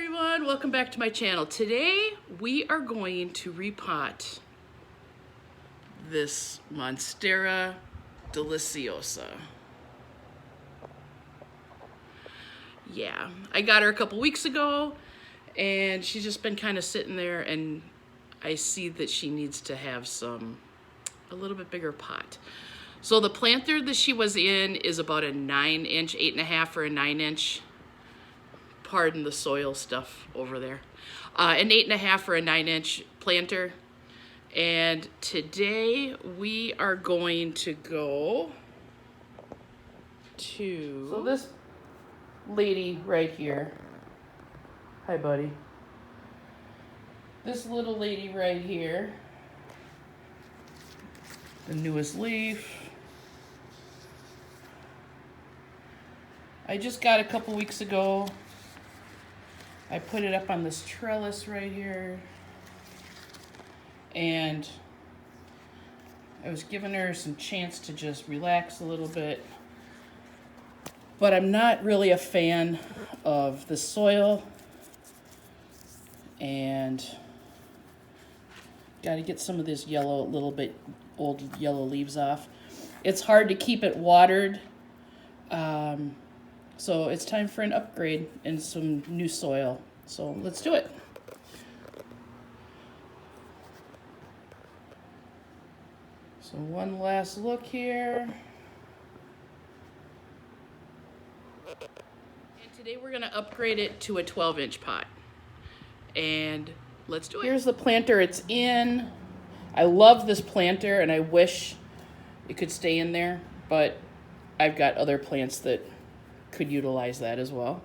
everyone, welcome back to my channel. Today we are going to repot this Monstera Deliciosa. Yeah, I got her a couple weeks ago and she's just been kind of sitting there, and I see that she needs to have a little bit bigger pot. So the planter that she was in is about a 9-inch, 8.5 or a 9-inch. Pardon the soil stuff over there. An 8.5 or a 9-inch planter. And today we are going to go to... So this lady right here. Hi, buddy. This little lady right here. The newest leaf. I just got a couple weeks ago. I put it up on this trellis right here, and I was giving her some chance to just relax a little bit, but I'm not really a fan of the soil, and got to get some of this yellow, little bit old yellow leaves off. It's hard to keep it watered, so it's time for an upgrade and some new soil. So let's do it. So one last look here. And today we're gonna upgrade it to a 12-inch pot. And let's do it. Here's the planter it's in. I love this planter and I wish it could stay in there, but I've got other plants that could utilize that as well.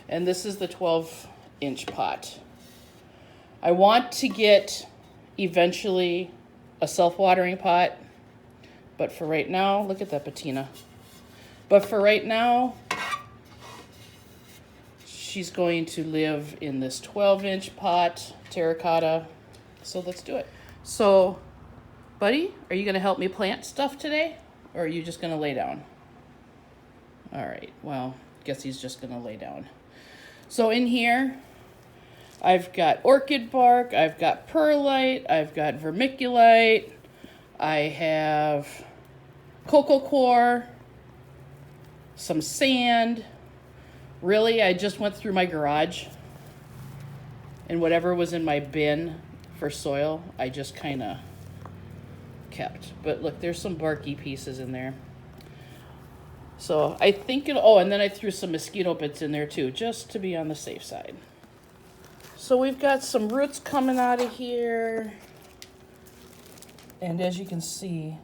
And this is the 12-inch pot. I want to get eventually a self-watering pot, but for right now, look at that patina. But for right now, she's going to live in this 12-inch pot, terracotta. So let's do it. So, buddy, are you gonna help me plant stuff today? Or are you just gonna lay down? All right, well, guess he's just gonna lay down. So in here, I've got orchid bark, I've got perlite, I've got vermiculite, I have cocoa coir, some sand. Really, I just went through my garage, and whatever was in my bin for soil, I just kind of kept. But look, there's some barky pieces in there. So I think and then I threw some mosquito bits in there too, just to be on the safe side. So we've got some roots coming out of here. And as you can see,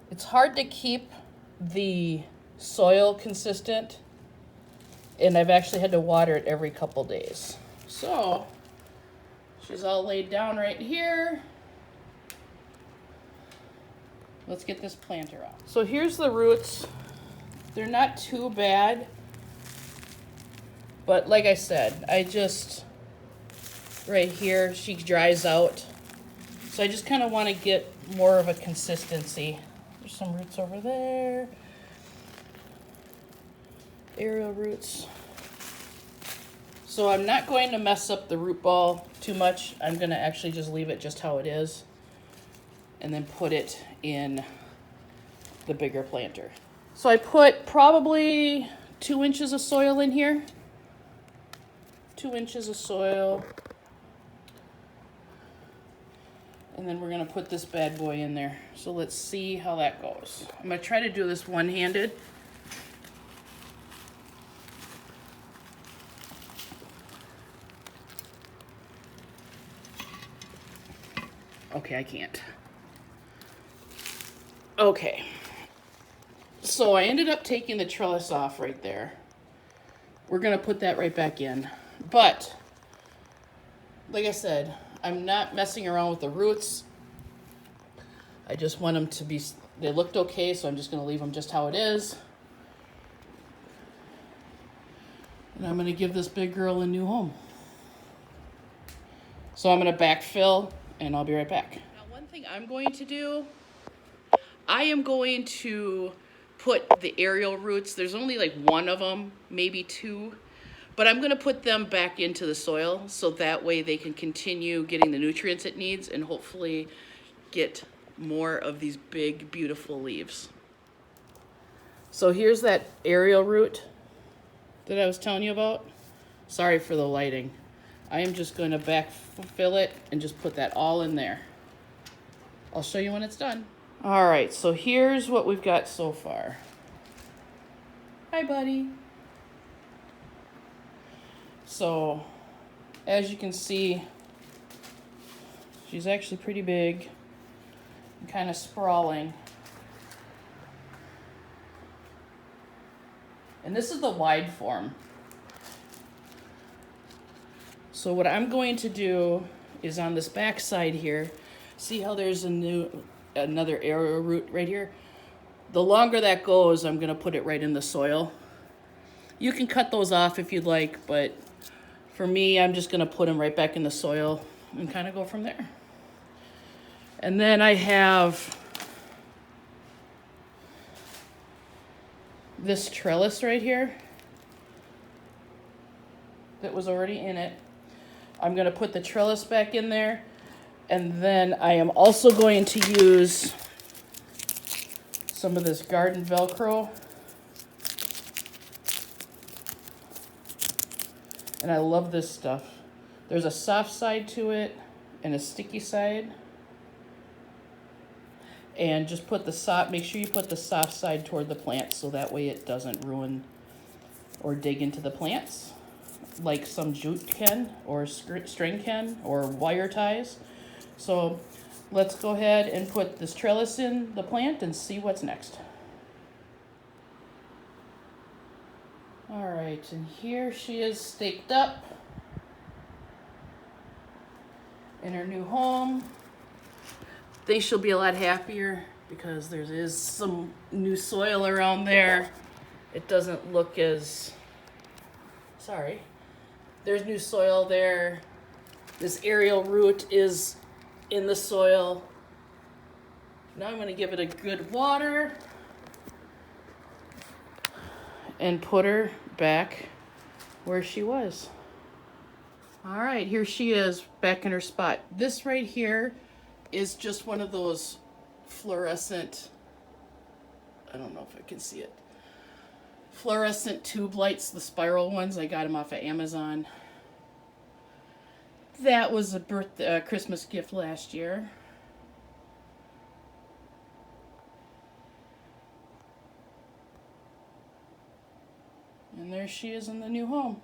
it's hard to keep the soil consistent. And I've actually had to water it every couple days. So she's all laid down right here. Let's get this planter off. So here's the roots. They're not too bad. But like I said, right here, she dries out. So I just kind of want to get more of a consistency. There's some roots over there. Aerial roots. So I'm not going to mess up the root ball too much. I'm going to actually just leave it just how it is, and then put it in the bigger planter. So I put probably 2 inches of soil in here. 2 inches of soil. And then we're gonna put this bad boy in there. So let's see how that goes. I'm gonna try to do this one-handed. Okay, I can't. Okay. So I ended up taking the trellis off right there. We're gonna put that right back in. But, like I said, I'm not messing around with the roots. I just want them to be, they looked okay, so I'm just gonna leave them just how it is. And I'm gonna give this big girl a new home. So I'm gonna backfill, and I'll be right back. Now, one thing I'm going to do, I am going to put the aerial roots, there's only like one of them, maybe two, But I'm going to put them back into the soil so that way they can continue getting the nutrients it needs and hopefully get more of these big, beautiful leaves. So here's that aerial root that I was telling you about. Sorry for the lighting. I am just going to backfill it and just put that all in there. I'll show you when it's done. All right, so here's what we've got so far. Hi, buddy. So, as you can see, she's actually pretty big and kind of sprawling. And this is the wide form. So what I'm going to do is on this back side here, see how there's another arrow root right here? The longer that goes, I'm gonna put it right in the soil. You can cut those off if you'd like, but for me, I'm just gonna put them right back in the soil and kind of go from there. And then I have this trellis right here that was already in it. I'm gonna put the trellis back in there, and then I am also going to use some of this garden Velcro. And I love this stuff. There's a soft side to it and a sticky side. And just put the make sure you put the soft side toward the plant so that way it doesn't ruin or dig into the plants like some jute can or string can or wire ties. So let's go ahead and put this trellis in the plant and see what's next. All right, and here she is staked up in her new home. I think she'll be a lot happier because there is some new soil around there. It doesn't look as, sorry. There's new soil there. This aerial root is in the soil. Now I'm gonna give it a good water and put her back where she was. All right, here she is back in her spot. This right here is just one of those fluorescent, I don't know if I can see it, fluorescent tube lights, the spiral ones. I got them off of Amazon. That was a Christmas gift last year. And there she is in the new home.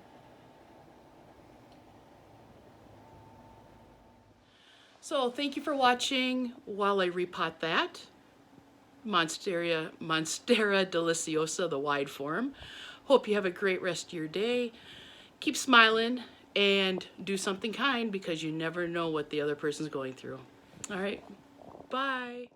So thank you for watching while I repot that. Monstera Deliciosa, the wide form. Hope you have a great rest of your day. Keep smiling and do something kind because you never know what the other person's going through. All right, bye.